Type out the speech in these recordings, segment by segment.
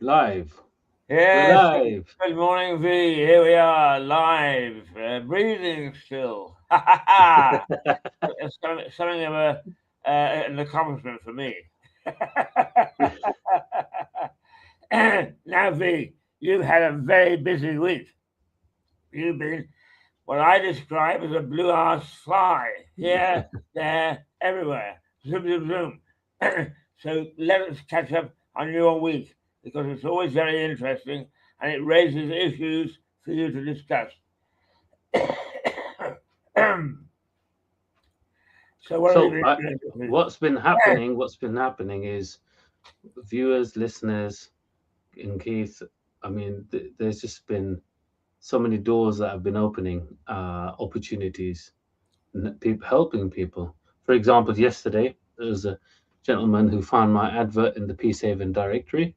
Live. We're Yes, live. good morning, V. Here we are, live, breathing still. Ha ha ha! It's something of an accomplishment for me. Now, V, you've had a very busy week. You've been what I describe as a blue ass fly here, there, everywhere. Zoom, zoom, zoom. So let us catch up on your week because it's always very interesting and it raises issues for you to discuss. So what have you So, been uh, doing this week? what's been happening is viewers, listeners, and Keith. I mean, there's just been so many doors that have been opening, opportunities, people helping people. For example, yesterday there was a gentleman who found my advert in the Peacehaven directory,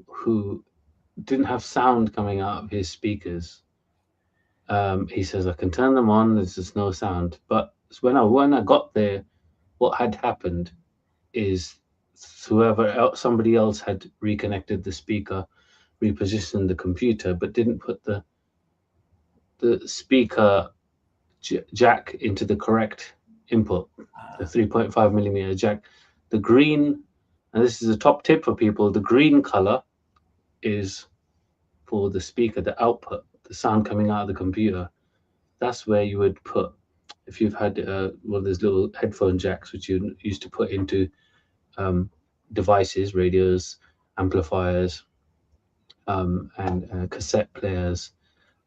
who didn't have sound coming out of his speakers. He says I can turn them on. There's just no sound. But when I got there, what had happened is somebody else had reconnected the speaker, repositioned the computer, but didn't put the speaker jack into the correct input, the 3.5 millimeter jack. The green, and this is a top tip for people. The green color is for the speaker, the output, the sound coming out of the computer. That's where you would put if you've had one of those little headphone jacks which you used to put into um, devices, radios, amplifiers, and cassette players.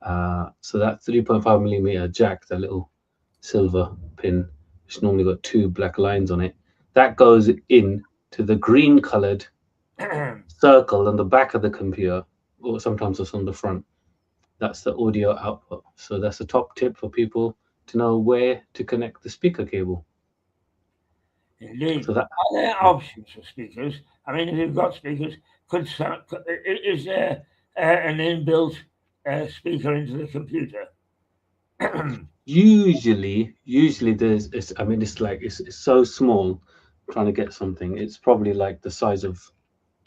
So that 3.5 millimeter jack, that little silver pin, which normally got two black lines on it, that goes in to the green colored circle on the back of the computer, or sometimes it's on the front. That's the audio output. So that's a top tip for people to know where to connect the speaker cable. Indeed. So that Are there options for speakers? I mean, if you've got speakers, is there an inbuilt speaker into the computer? usually there's I mean it's so small. Trying to get something, it's probably like the size of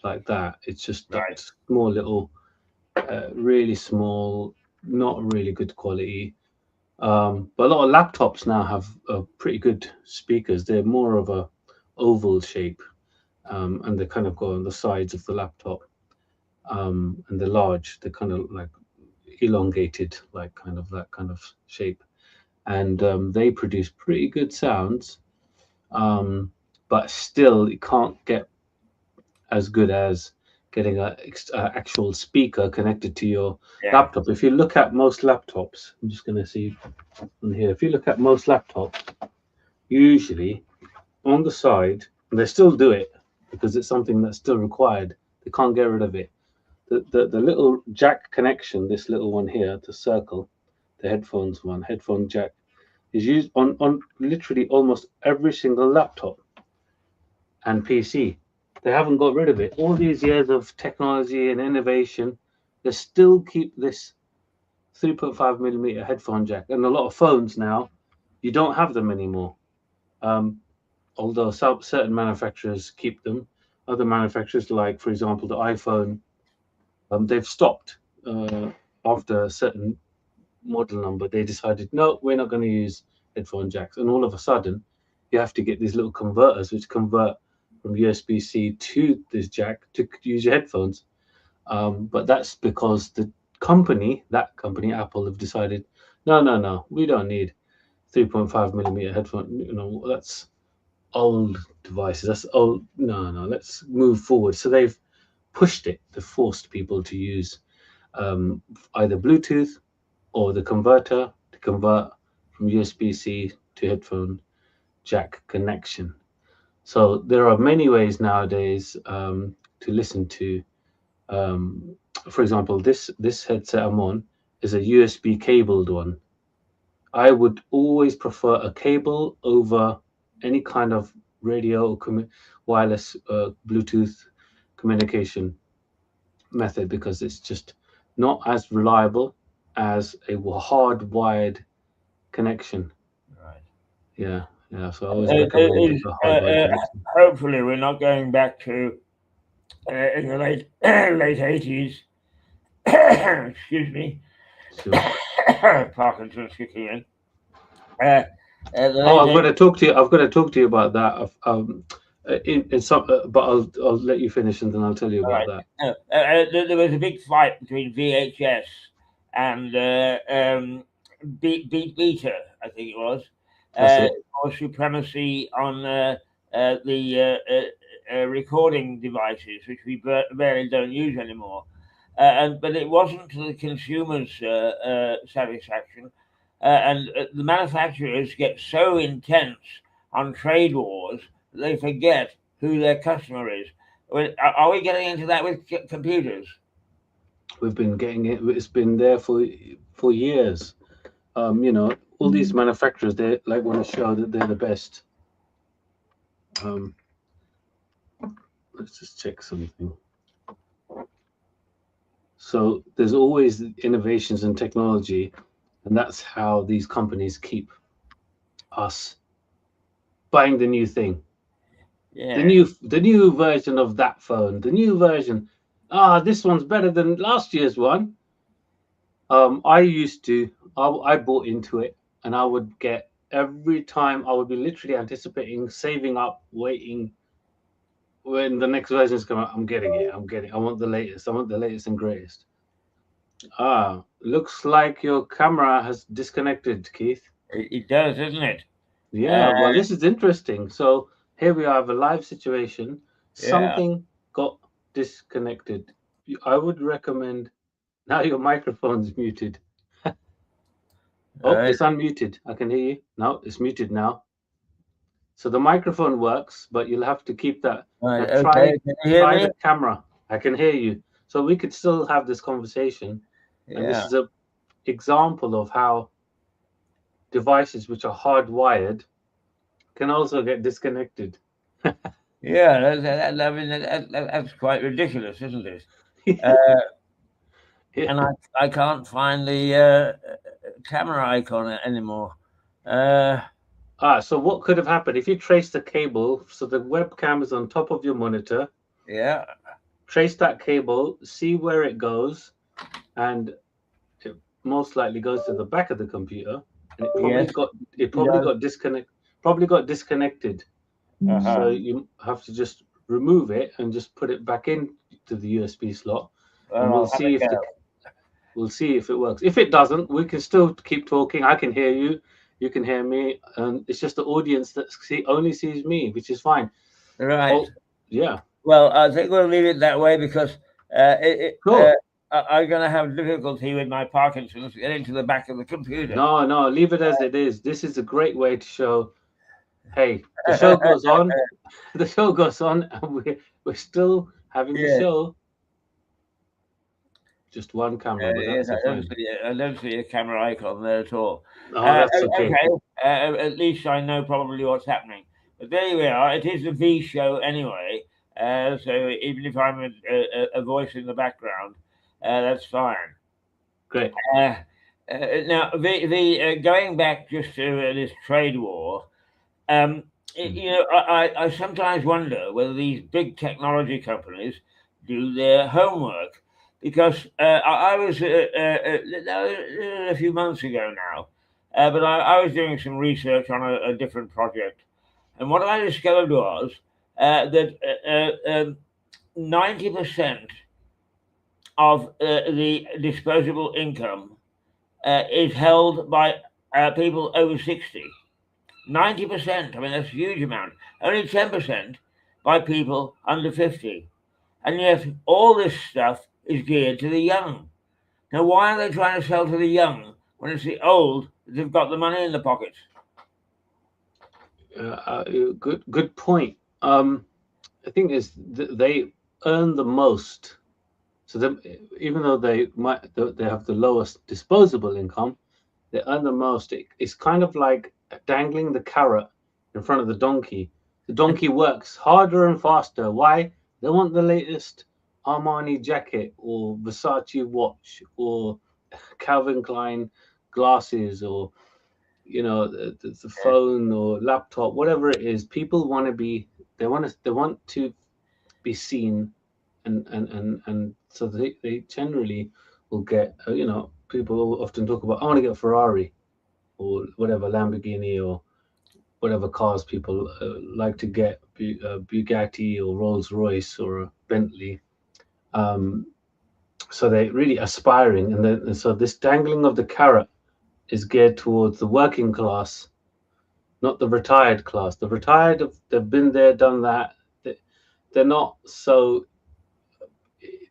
like that. It's just that Right. small little, really small, not really good quality. But a lot of laptops now have pretty good speakers. They're more of a oval shape, and they kind of go on the sides of the laptop, and they're large. They're kind of like elongated, like kind of that kind of shape, and they produce pretty good sounds. Um, but still, it can't get as good as getting a actual speaker connected to your Yeah. laptop. If you look at most laptops, I'm just going to see on here. If you look at most laptops, usually on the side, and they still do it because it's something that's still required. They can't get rid of it. The little jack connection, this little one here, the circle, the headphones one, headphone jack, is used on literally almost every single laptop and PC. They haven't got rid of it. All these years of technology and innovation, they still keep this 3.5 millimeter headphone jack. And a lot of phones now, you don't have them anymore. Um, Although certain manufacturers keep them, other manufacturers, like for example the iPhone, they've stopped after a certain model number. They decided, no, we're not going to use headphone jacks, and all of a sudden, you have to get these little converters which convert from USB-C to this jack to use your headphones. But that's because that company, Apple, have decided, no, no, no, we don't need 3.5 millimeter headphone. That's old devices. That's old. No, no, let's move forward. So they've pushed it. They forced people to use either Bluetooth or the converter to convert from USB-C to headphone jack connection. So there are many ways nowadays to listen to. Um, for example, this headset I'm on is a USB cabled one. I would always prefer a cable over any kind of radio or wireless Bluetooth communication method because it's just not as reliable as a hardwired connection. Right. Yeah, yeah. So I always recommend a hardwired connection. Hopefully, we're not going back to in the late 80s. Excuse me. Sure. Parkinson's kicking in. The Oh, late I'm going 80s. to talk to you. I've got to talk to you about that. In some, but I'll let you finish and then I'll tell you All about right. that. There was a big fight between VHS and Beta, I think it was, That's it. for supremacy on the recording devices, which we barely don't use anymore. But it wasn't to the consumer's satisfaction. And the manufacturers get so intense on trade wars that they forget who their customer is. Are we getting into that with computers? We've been getting it. It's been there for years. You know, all these manufacturers, they like want to show that they're the best. Um, let's just check something. So there's always innovations in technology, and that's how these companies keep us buying the new thing, Yeah. the new version of that phone, the new version. Ah, this one's better than last year's one. I used to, I bought into it, and I would get every time I would be literally anticipating, saving up, waiting when the next version's come out. I'm getting it. I'm getting. I want the latest. I want the latest and greatest. Ah, looks like your camera has disconnected, Keith. It does, doesn't it? Yeah, Uh, well, this is interesting. So here we have a live situation. yeah. Something got disconnected. I would recommend now your microphone's muted. Oh, Right. it's unmuted. I can hear you. No, it's muted now. So the microphone works, but you'll have to keep that. Now Right. Okay. Can you hear me? the camera. I can hear you. So we could still have this conversation. And this Yeah. is a example of how devices which are hardwired can also get disconnected. Yeah. I mean, that's quite ridiculous, isn't it? Uh, and I can't find the camera icon anymore. Uh, So what could have happened if you trace the cable? So the webcam is on top of your monitor. yeah. Trace that cable, see where it goes, and it most likely goes to the back of the computer. And Yes. it It probably does. got probably got disconnected. Uh-huh. So you have to just remove it and just put it back in to the USB slot, and Well, I'll have a go. we'll see if it works. If it doesn't, we can still keep talking. I can hear you, you can hear me, and it's just the audience that only sees me, which is fine. Right. Oh, yeah, Well, I think we'll leave it that way because cool. I'm going to have difficulty with my Parkinson's getting to the back of the computer. No, no, leave it as it is. This is a great way to show. Hey, the show goes on. The show goes on, and we're still having the Yeah. show. Just one camera, but Yes, that's a fine. I don't see a camera icon there at all. Oh, that's okay. Okay, at least I know probably what's happening. But there we are. It is a V show anyway, so even if I'm a voice in the background, that's fine. Great. Now, going back just to this trade war, you know, I sometimes wonder whether these big technology companies do their homework because I was a few months ago now, but I was doing some research on a different project, and what I discovered was that 90% of the disposable income is held by people over 60. 90%, I mean, that's a huge amount. Only 10% by people under 50. And yet, all this stuff is geared to the young. Now, why are they trying to sell to the young when it's the old that have got the money in the pockets? Good point. I think is they earn the most. So even though they have the lowest disposable income, they earn the most. It's kind of like dangling the carrot in front of the donkey. The donkey works harder and faster. Why? They want the latest Armani jacket or Versace watch or Calvin Klein glasses or the phone or laptop, whatever it is. People want to be. They want to be seen and so they generally will get people often talk about, I want to get a Ferrari or whatever, Lamborghini or whatever cars people like to get, Bugatti or Rolls Royce or a Bentley. Um, so they're really aspiring, and so this dangling of the carrot is geared towards the working class, not the retired class. The retired, they've been there, done that. They're not so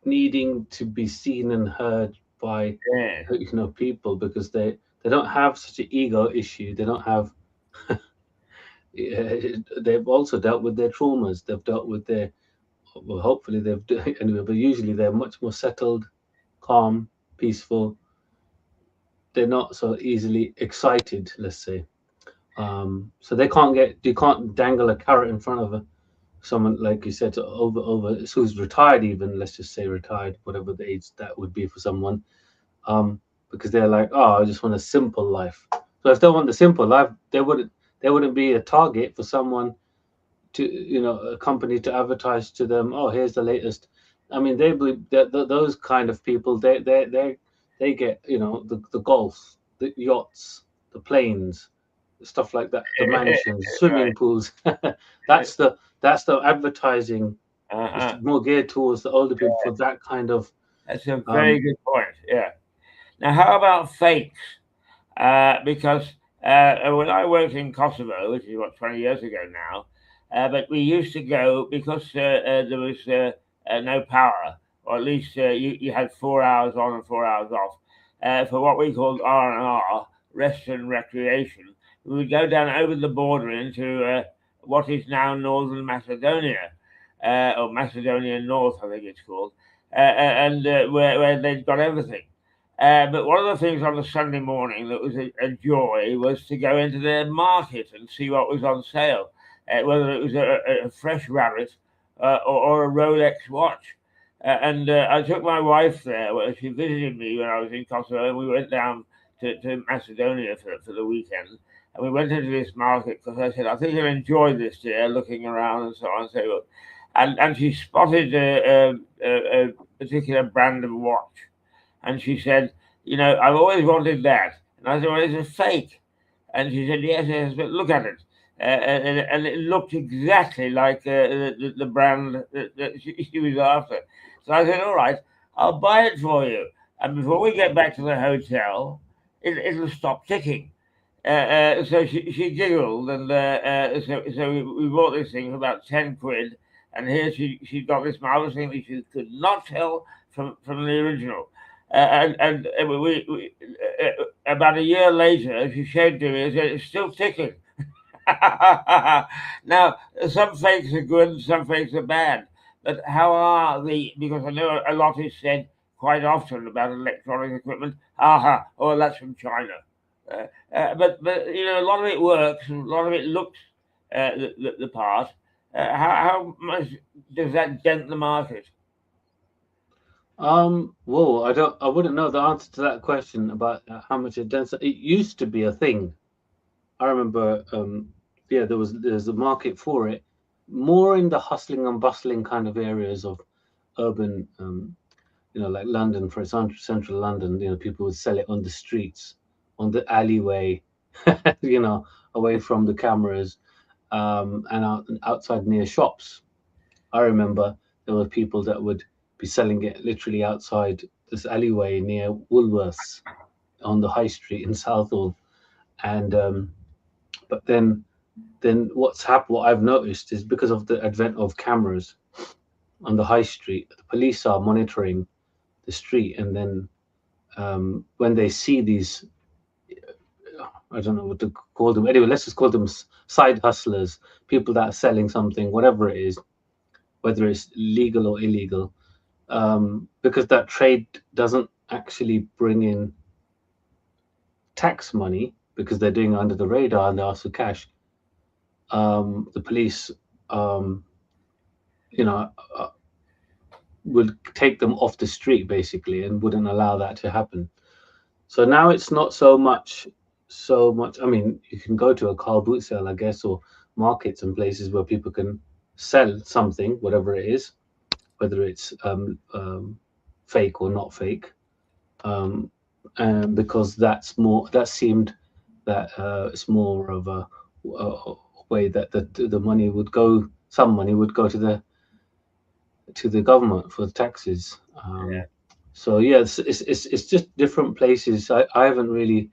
needing to be seen and heard by Yeah. people, because they don't have such an ego issue. They don't have. They've also dealt with their traumas. They've dealt with their. Well, hopefully they've anyway. But usually they're much more settled, calm, peaceful. They're not so easily excited. Let's say. So they can't get. You can't dangle a carrot in front of someone, like you said, over who's retired, even, let's just say retired, whatever the age that would be for someone, because they're like, oh, I just want a simple life. So if they want the simple life, they wouldn't be a target for someone to, a company to advertise to them, oh, here's the latest. I mean, they believe that those kind of people, they get, the golf, the yachts, the planes, stuff like that, the mansions, Right. swimming pools. That's the advertising. It's Uh-huh. more geared towards the older people for that kind of. That's a very um good point. Yeah. Now, how about fakes? Because when I worked in Kosovo, which is what 20 years ago now, but we used to go because there was no power, or at least you had 4 hours on and 4 hours off, for what we called R&R, rest and recreation. We would go down over the border into what is now Northern Macedonia, or Macedonia North, I think it's called, and where they'd got everything. But one of the things on the Sunday morning that was a joy was to go into their market and see what was on sale, whether it was a fresh rabbit or a Rolex watch. And I took my wife there. Well, she visited me when I was in Kosovo, and we went down to Macedonia for the weekend. And we went into this market because I said, I think you'll enjoy this, dear, looking around and so on and so forth. And she spotted a particular brand of watch. And she said, I've always wanted that. And I said, well, it's a fake. And she said, yes, yes, but look at it. And it looked exactly like the brand that she was after. So I said, all right, I'll buy it for you. And before we get back to the hotel, it'll stop ticking. So she giggled, and so we bought this thing for about 10 quid. And here she got this marvelous thing that she could not tell from the original. And we about a year later, she showed to me, it's still ticking. Now, some fakes are good, some fakes are bad. But how are because I know a lot is said quite often about electronic equipment, oh, that's from China. But a lot of it works, and a lot of it looks the part. How much does that dent the market? Well, I wouldn't know the answer to that question about how much it does. It used to be a thing. I remember, yeah, there's a market for it, more in the hustling and bustling kind of areas of urban, like London, for example, central London. People would sell it on the streets, on the alleyway, you know, away from the cameras, and outside near shops. I remember there were people that would be selling it literally outside this alleyway near Woolworths on the high street in Southall. And but then what I've noticed is, because of the advent of cameras on the high street, the police are monitoring the street, and then when they see these, I don't know what to call them. Anyway, let's just call them side hustlers, people that are selling something, whatever it is, whether it's legal or illegal, because that trade doesn't actually bring in tax money, because they're doing it under the radar and they ask for cash. The police, um, you know, uh, would take them off the street basically, and wouldn't allow that to happen. So now it's not so much. I mean, you can go to a car boot sale, I guess, or markets and places where people can sell something, whatever it is. whether it's fake or not fake, and because that seemed that it's more of a way that the money would go. Some money would go to the government for the taxes. Yeah. So yeah, it's just different places. I haven't really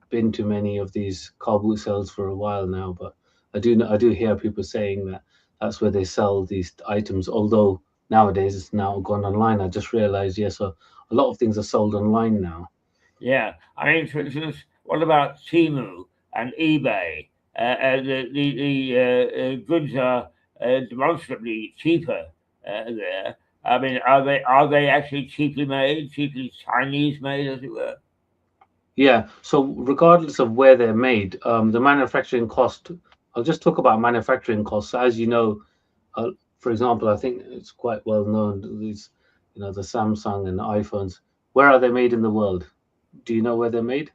been to many of these car boot sales for a while now, but I do hear people saying that that's where they sell these items. Although nowadays it's now gone online. I just realized, yeah, so a lot of things are sold online now. Yeah. I mean, for instance, what about Temu and eBay? The goods are demonstrably cheaper there. I mean, are they actually cheaply made, cheaply Chinese made, as it were? Yeah. So regardless of where they're made, the manufacturing cost. I'll just talk about manufacturing costs. As you know, uh, for example, I think it's quite well known these, the Samsung and the iPhones. Where are they made in the world? Do you know where they're made?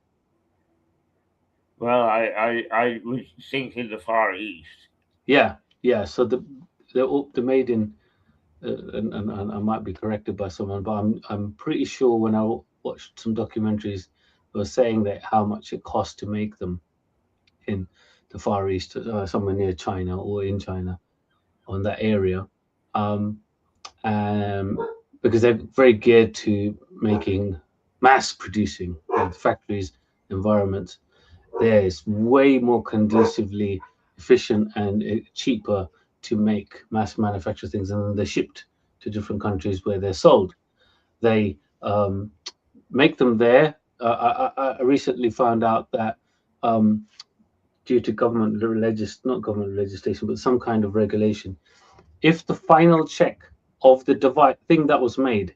Well, I was thinking the Far East. Yeah, yeah. So they're made in, and I might be corrected by someone, but I'm pretty sure when I watched some documentaries, they were saying that how much it costs to make them in the Far East, somewhere near China or in China, on that area, um, um, because they're very geared to making mass producing factories environments. There is way more conducively efficient and cheaper to make mass manufacture things, and then they're shipped to different countries where they're sold. They make them there. I recently found out that um, due to not government legislation, but some kind of regulation, if the final check of the device thing that was made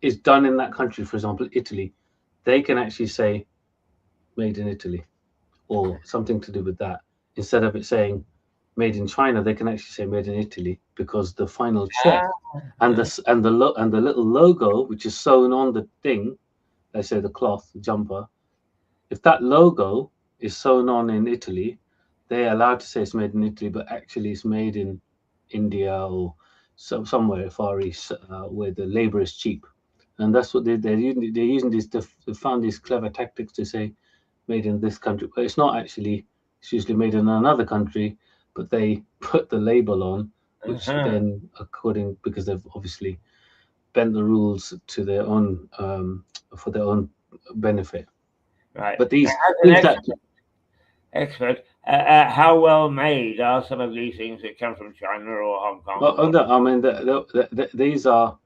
is done in that country, for example, Italy, they can actually say made in Italy or something to do with that. Instead of it saying made in China, they can actually say made in Italy because the final check Ah, and the little logo which is sewn on the thing, let's say the cloth, the jumper, if that logo is sewn on in Italy, they're allowed to say it's made in Italy, but actually it's made in India or somewhere far east where the labor is cheap. And that's what they're using. They're using these. They found these clever tactics to say made in this country, but it's not actually. It's usually made in another country, but they put the label on, which uh-huh. then, according because they've obviously bent the rules to their own for their own benefit. Right. But And these as an things that expert, how well made are some of these things that come from China or Hong Kong well, or what? no, I mean, these are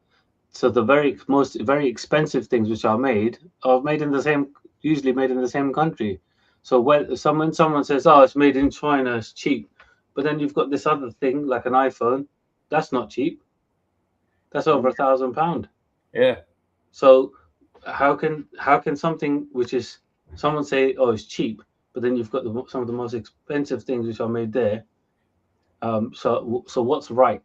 so the very expensive things which are made in the same, usually made in the same country. So when someone says, "Oh, it's made in China, it's cheap," but then you've got this other thing like an iPhone, that's not cheap. That's over £1,000. Yeah. So how can something which is someone say, "Oh, it's cheap," but then you've got some of the most expensive things which are made there. So what's right?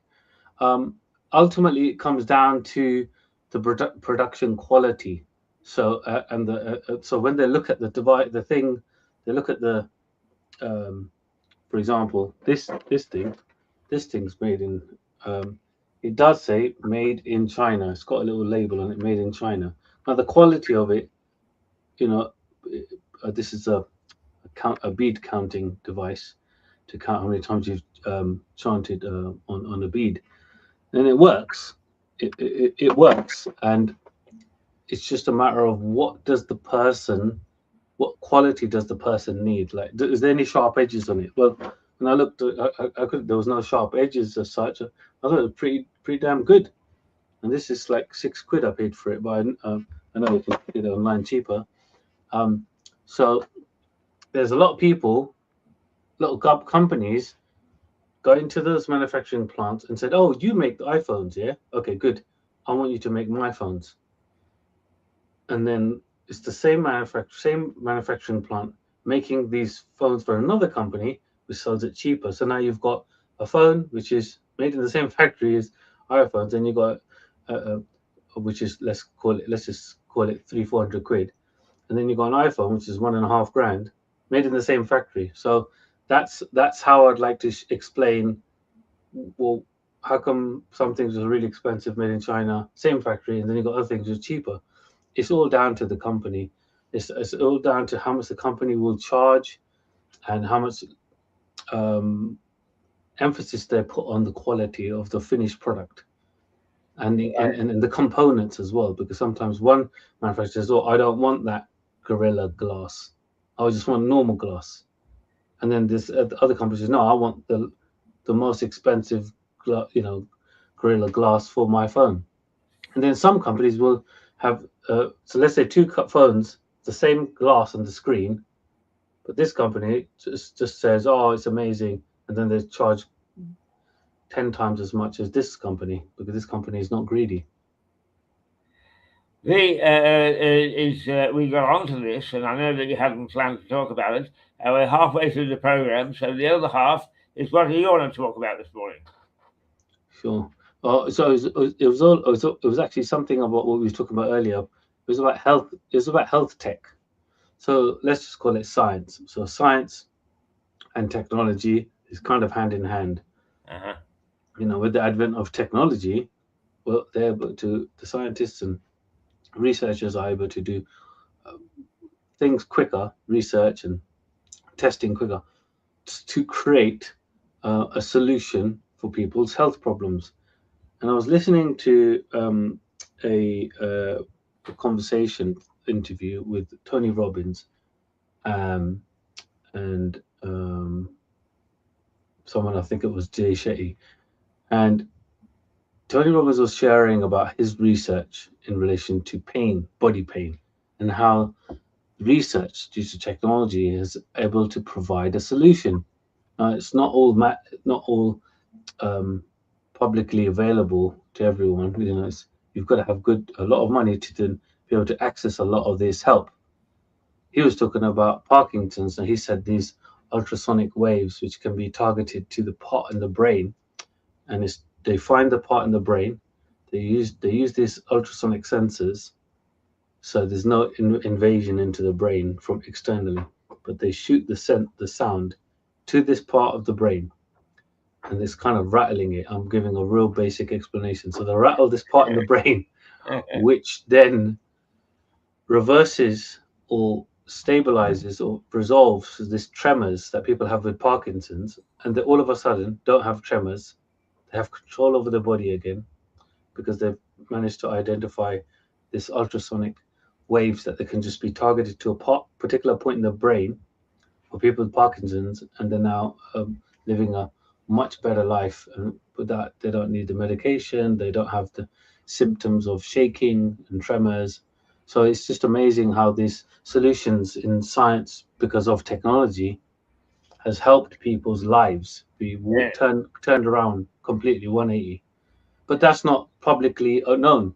Um, Ultimately, it comes down to the production quality. So so when they look at the thing, they look at um, for example, this thing's made in. Um, it does say made in China. It's got a little label on it, made in China. Now the quality of it, you know, this is a bead counting device to count how many times you've chanted on a bead, and it works. It works, and it's just a matter of what quality does the person need? Like, is there any sharp edges on it? Well, when I looked, there was no sharp edges as such. I thought it was pretty damn good. And this is like £6 I paid for it, but I know you can get it online cheaper. Um, so there's a lot of people, little companies, got into those manufacturing plants and said, "Oh, you make the iPhones, yeah? Okay, good. I want you to make my phones." And then it's the same manufacturing plant making these phones for another company which sells it cheaper. So now you've got a phone which is made in the same factory as iPhones, and you got which is let's just call it 300-400 quid, and then you got an iPhone which is 1.5 grand, made in the same factory. So that's how I'd like to explain. Well, how come some things are really expensive made in China, same factory, and then you got other things which are cheaper? It's all down to the company. It's all down to how much the company will charge and how much um, emphasis they put on the quality of the finished product and the components as well. Because sometimes one manufacturer says, "Oh, I don't want that Gorilla Glass. I just want normal glass." And then this other company says, "No, I want the most expensive, Gorilla Glass for my phone." And then some companies will have so let's say two phones, the same glass on the screen, but this company just says, "Oh, it's amazing," and then they charge 10 times as much as this company because this company is not greedy. We got onto this, and I know that you hadn't planned to talk about it. We're halfway through the program, so the other half is what do you want to talk about this morning? Sure. So it was actually something about what we were talking about earlier. It was about health. It was about health tech. So let's just call it science. So science and technology is kind of hand in hand. Uh-huh. With the advent of technology, well, they're able to the scientists and researchers are able to do uh, things quicker, research and testing quicker to create a solution for people's health problems. And I was listening to a conversation interview with Tony Robbins um, and someone, I think it was Jay Shetty. And Tony Robbins was sharing about his research in relation to pain, body pain, and how research due to technology is able to provide a solution. It's not all um, publicly available to everyone. You've got to have a lot of money to then be able to access a lot of this help. He was talking about Parkinson's, and he said these ultrasonic waves, which can be targeted to the part in the brain, and they find the part in the brain. They use these ultrasonic sensors, so there's no invasion into the brain from externally, but they shoot the sound to this part of the brain and it's kind of rattling it. I'm giving a real basic explanation. So they rattle this part in the brain, which then reverses or stabilizes or resolves this tremors that people have with Parkinson's, and they all of a sudden don't have tremors. They have control over their body again because they've managed to identify this ultrasonic waves that they can just be targeted to a particular point in the brain for people with Parkinson's, and they're now living a much better life. And with that, they don't need the medication, they don't have the symptoms of shaking and tremors. So it's just amazing how these solutions in science, because of technology, has helped people's lives be Yeah. turned around completely 180. But that's not publicly known.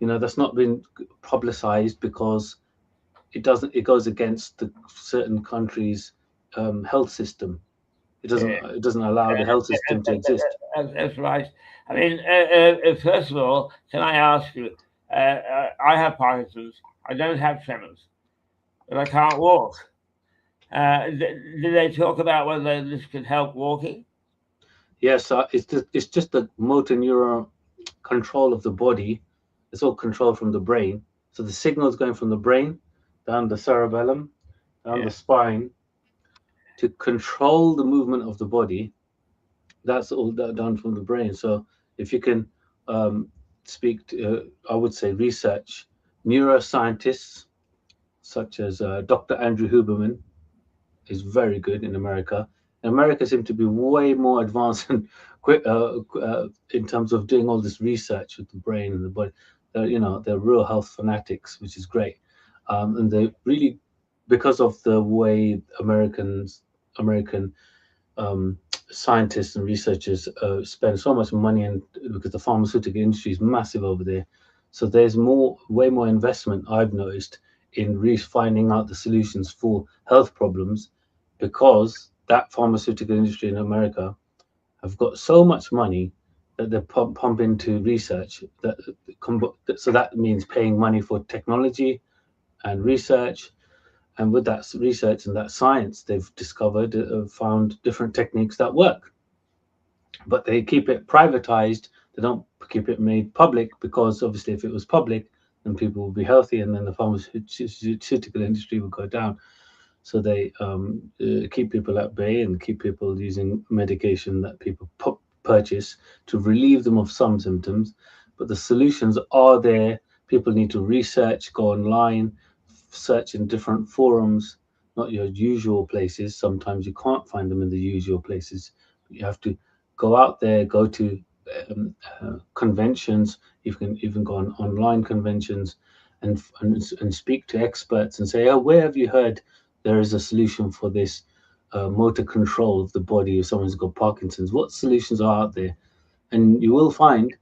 That's not been publicized because it goes against the certain countries' health system. It doesn't allow the health system to exist. That's right. I mean, first of all, can I ask you? I have Parkinson's. I don't have tremors, but I can't walk. Did they talk about whether this could help walking? Yes, it's just the motor neuron control of the body. It's all controlled from the brain. So the signals going from the brain down the cerebellum, down Yeah. the spine to control the movement of the body. That's all done from the brain. So if you can speak to, I would say, research neuroscientists such as Dr. Andrew Huberman is very good in America. And America seems to be way more advanced and quick in terms of doing all this research with the brain and the body. They're real health fanatics, which is great. And they really, because of the way American um, scientists and researchers spend so much money, and because the pharmaceutical industry is massive over there, so there's way more investment I've noticed in finding out the solutions for health problems, because that pharmaceutical industry in America have got so much money that they pump into research so that means paying money for technology and research, and with that research and that science, they've discovered, found different techniques that work. but they keep it privatized. They don't keep it made public, because obviously if it was public, then people would be healthy, and then the pharmaceutical industry would go down. So they keep people at bay and keep people using medication that people purchase to relieve them of some symptoms. But the solutions are there. People need to research, go online, search in different forums, not your usual places. Sometimes you can't find them in the usual places. You have to go out there, go to conventions. You can even go on online conventions and speak to experts and say, oh, where have you heard there is a solution for this motor control of the body if someone's got Parkinson's? What solutions are out there? And you will find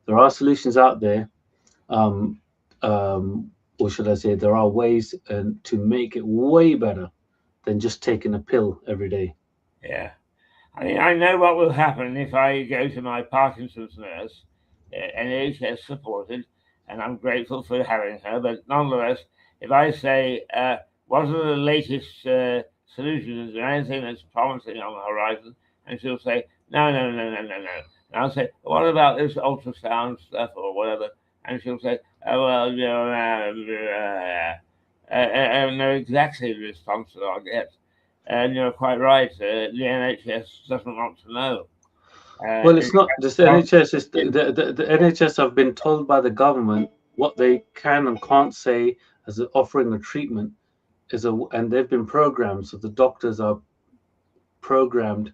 there are solutions out there, um, or should I say, there are ways to make it way better than just taking a pill every day. Yeah. I mean, I know what will happen if I go to my Parkinson's nurse, NHS supported, and I'm grateful for having her. But nonetheless, if I say, what are the latest solutions? Is there anything that's promising on the horizon? And she'll say, no. And I'll say, what about this ultrasound stuff or whatever? And she'll say, oh, well, you know, I know exactly the response that I'll get. And you're quite right. The NHS doesn't want to know. Well, it's not just the NHS. Is the NHS have been told by the government what they can and can't say as offering a treatment and they've been programmed. So the doctors are programmed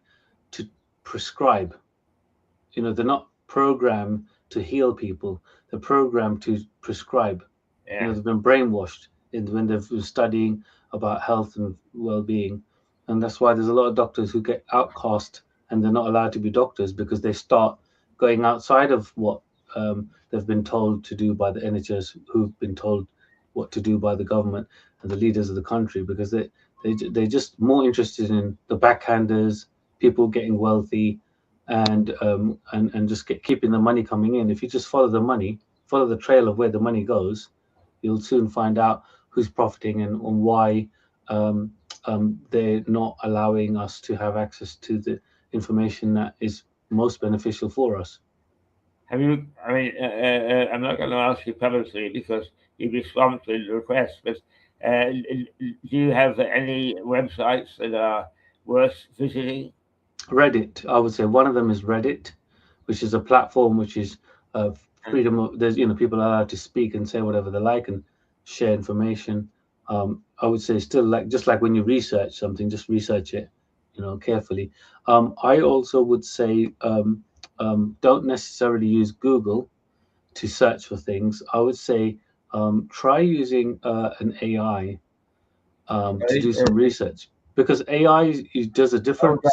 to prescribe. You know, they're not programmed to heal people. They're programmed to prescribe. Yeah. You know, they've been brainwashed when they've been studying about health and well-being, and that's why there's a lot of doctors who get outcast and they're not allowed to be doctors because they start going outside of what they've been told to do by the NHS, who've been told what to do by the government and the leaders of the country, because they're just more interested in the backhanders, people getting wealthy, and just keeping the money coming in. If you just follow the money, follow the trail of where the money goes, you'll soon find out who's profiting and why they're not allowing us to have access to the information that is most beneficial for us. Have you? I mean, I'm not going to ask you publicly because you respond to the request, but do you have any websites that are worth visiting? Reddit, I would say one of them is Reddit, which is a platform which is freedom of, there's, you know, people are allowed to speak and say whatever they like and share information. I would say still, like, just like when you research something, just research it, you know, carefully. I also would say don't necessarily use Google to search for things. I would say try using an AI to do some research, because AI does a different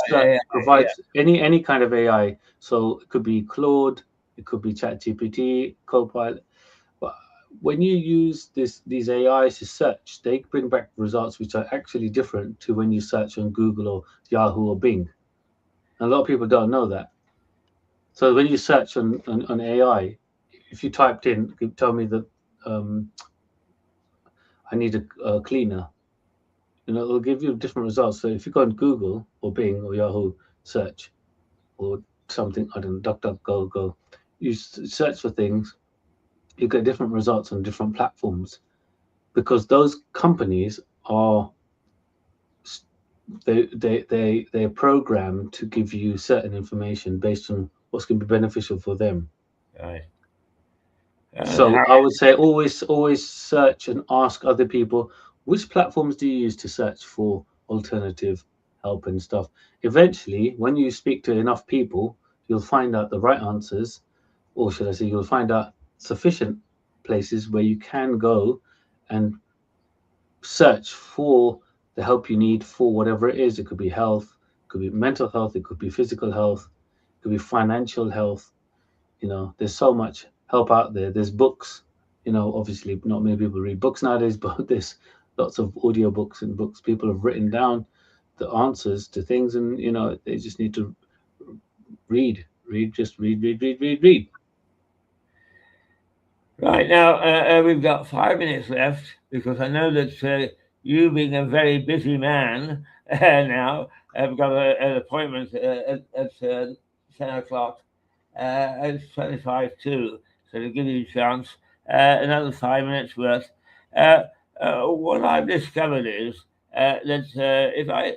provides any kind of AI. So it could be Claude, it could be ChatGPT, Copilot. But when you use these AIs to search, they bring back results which are actually different to when you search on Google or Yahoo or Bing. And a lot of people don't know that. So when you search on AI, if you typed in, tell me that I need a cleaner, you know, it'll give you different results. So if you go on Google or Bing or Yahoo search or something, I don't know, DuckDuckGo, go, you search for things, you get different results on different platforms, because those companies are they're programmed to give you certain information based on what's going to be beneficial for them. Right. So I would say always search and ask other people, which platforms do you use to search for alternative help and stuff. Eventually, when you speak to enough people, you'll find out the right answers, or should I say, you'll find out sufficient places where you can go and search for the help you need for whatever it is. It could be health, it could be mental health, it could be physical health, it could be financial health. You know, there's so much help out there. There's books, you know, obviously not many people read books nowadays, but there's lots of audiobooks and books. People have written down the answers to things, and you know, they just need to read. Right now, we've got 5 minutes left because I know that you, being a very busy man now, have got an appointment at 10 o'clock. It's 25 to, so to give you a chance, another 5 minutes worth. What I've discovered is that if I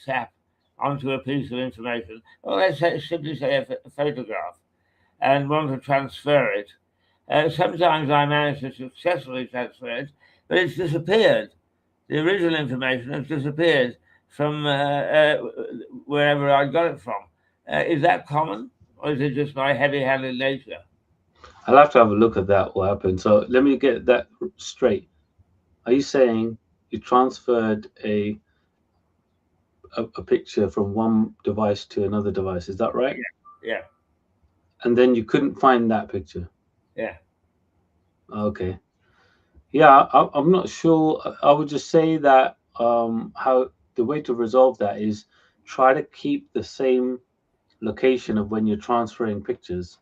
tap onto a piece of information, or let's simply say a photograph, and want to transfer it, sometimes I manage to successfully transfer it, but it's disappeared. The original information has disappeared from wherever I got it from. Is that common, or is it just my heavy-handed nature? I'll have to have a look at that, what happened. So let me get that straight. Are you saying you transferred a picture from one device to another device? Is that right? Yeah. And then you couldn't find that picture? Yeah. Okay. Yeah, I'm not sure. I would just say that how the way to resolve that is try to keep the same location of when you're transferring pictures,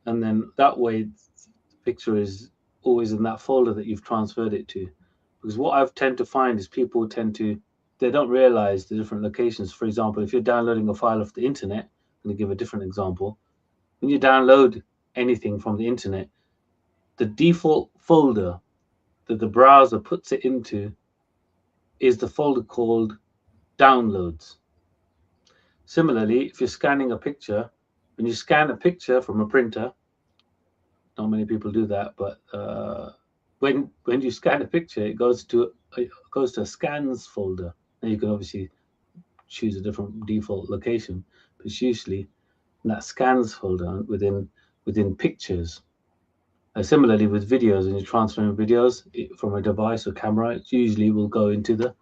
and then that way the picture is always in that folder that you've transferred it to. Because what I've tend to find is people tend to they don't realize the different locations. For example, if you're downloading a file off the internet, I'm going to give a different example. When you download anything from the internet, the default folder that the browser puts it into is the folder called downloads. Similarly, if you're scanning a picture, when you scan a picture from a printer, not many people do that, but when you scan a picture, it goes to a scans folder. And you can obviously choose a different default location, but it's usually in that scans folder within pictures. Similarly, with videos, when you're transferring videos from a device or camera, it usually will go into the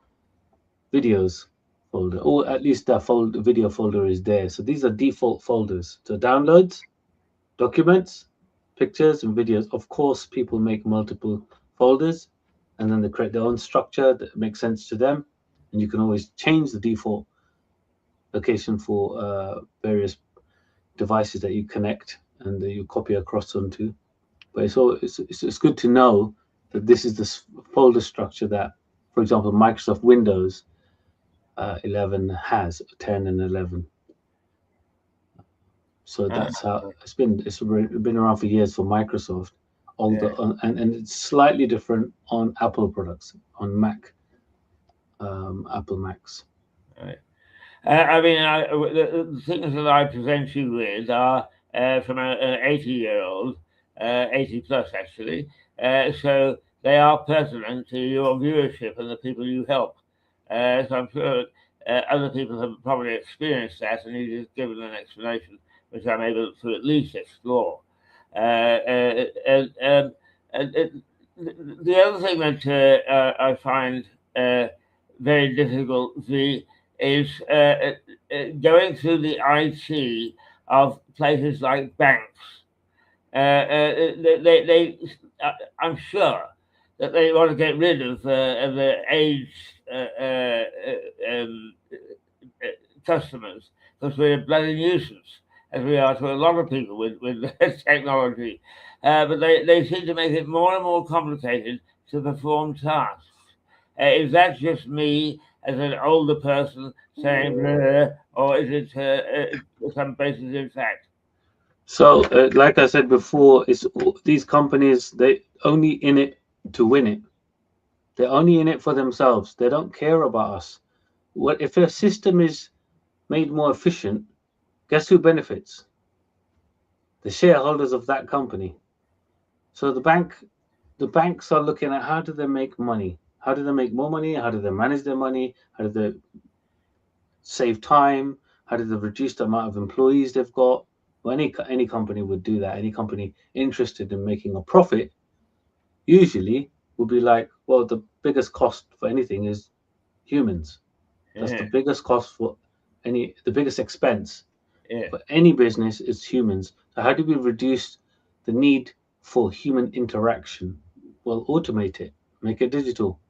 videos folder, or at least that video folder is there. So these are default folders. So downloads, documents, pictures, and videos. Of course, people make multiple folders, and then they create their own structure that makes sense to them. And you can always change the default location for various devices that you connect and that you copy across onto. But it's good to know that this is the folder structure that, for example, Microsoft Windows 11 has 10 and 11. So that's how it's been around for years for Microsoft. And it's slightly different on Apple products, on Mac, Apple Macs. Right. I mean, the things that I present you with are from an 80-year-old, 80 plus actually. So they are pertinent to your viewership and the people you help. So I'm sure other people have probably experienced that, and you just given an explanation, which I'm able to at least explore. The other thing that I find very difficult is going through the IT of places like banks. I'm sure that they want to get rid of the aged customers, because we're a bloody nuisance, as we are to a lot of people with technology. But they seem to make it more and more complicated to perform tasks. Is that just me as an older person saying, or is it some basis in fact? So, like I said before, it's these companies, they only in it to win it. They're only in it for themselves. They don't care about us. What if a system is made more efficient? Guess who benefits? The shareholders of that company. So the banks are looking at how do they make money? How do they make more money? How do they manage their money? How do they save time? How do they reduce the amount of employees they've got? Well, any company would do that. Any company interested in making a profit usually would be like, well, the biggest cost for anything is humans. That's the biggest cost for the biggest expense for any business is humans. So how do we reduce the need for human interaction? Well, automate it, make it digital.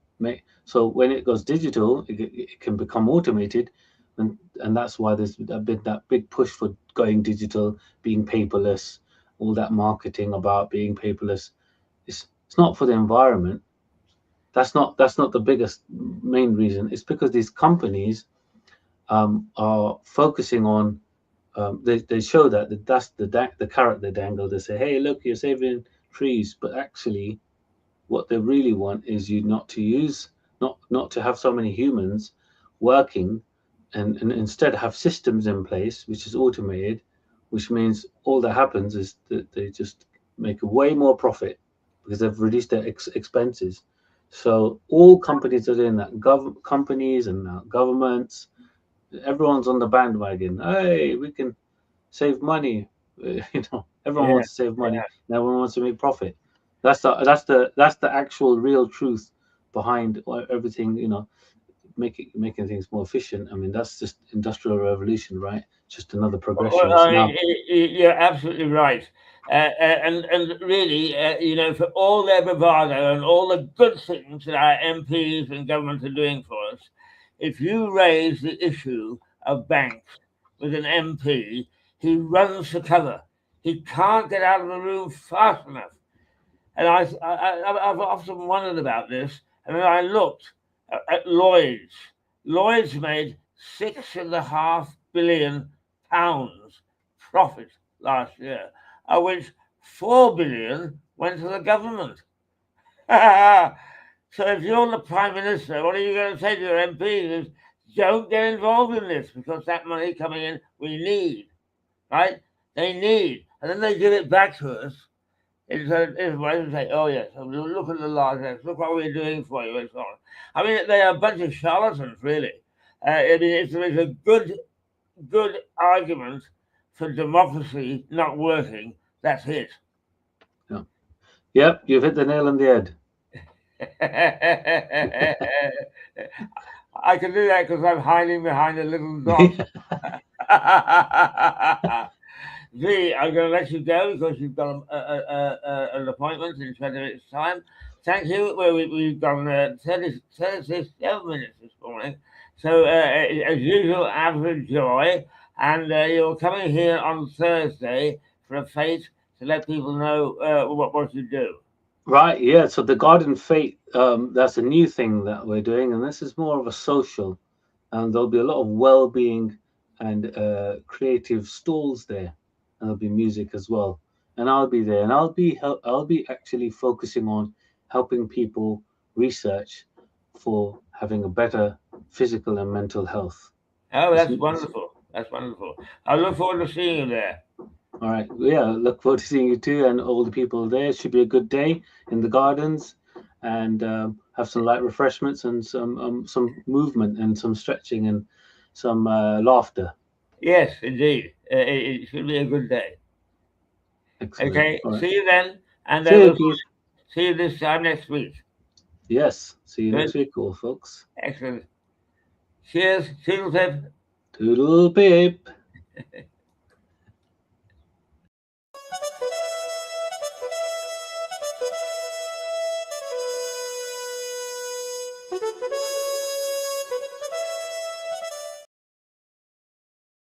So when it goes digital, it can become automated, and that's why there's been that big push for going digital, being paperless, all that marketing about being paperless. It's not for the environment. That's not the biggest main reason. It's because these companies are focusing on they show that's the carrot they dangle. They say, hey, look, you're saving trees, but actually, what they really want is you not to use, not to have so many humans working, and instead have systems in place which is automated, which means all that happens is that they just make way more profit because they've reduced their expenses. So all companies are doing that. Companies and governments, everyone's on the bandwagon. Hey, we can save money. Everyone Yeah, wants to save money. yeah. And everyone wants to make profit. That's the actual real truth behind everything. Making things more efficient. I mean, that's just industrial revolution, right? Just another progression. Well, It's I mean, now. you're absolutely right. And really, for all their bravado and all the good things that our MPs and government are doing for us, if you raise the issue of banks with an MP, he runs for cover. He can't get out of the room fast enough. And I've often wondered about this. And then I looked at Lloyd's. Lloyd's made £6.5 billion profit last year, of which 4 billion went to the government. So if you're the Prime Minister, what are you going to say to your MPs? Don't get involved in this because that money coming in, we need, right? They need. And then they give it back to us. Everybody say, oh, yes, look at the largesse, look what we're doing for you, and so on. I mean, they are a bunch of charlatans, really. I mean, if there is a good argument for democracy not working, that's it. Yeah. Yep, you've hit the nail on the head. I can do that because I'm hiding behind a little dot. V, I'm going to let you go because you've got an appointment in 20 minutes' time. Thank you. Well, we've done 37 minutes this morning. So, as usual, average joy. And you're coming here on Thursday for a fete to let people know what you do. Right, yeah. So the Garden Fete, that's a new thing that we're doing, and this is more of a social. And there'll be a lot of well-being and creative stalls there, and there'll be music as well. And I'll be there, and I'll be actually focusing on helping people research for having a better physical and mental health. Oh, It's, that's wonderful. That's wonderful. I look forward to seeing you there. all right, yeah. Look forward to seeing you too, and all the people there. It should be a good day in the gardens, and have some light refreshments and some movement and some stretching and some laughter. Yes, indeed. It should be a good day. Excellent. Okay, All right. see you then, and See you, we'll Keith. see you this time next week. Yes. See you Good, next week, all folks. excellent. Cheers, toodle Toodle pip.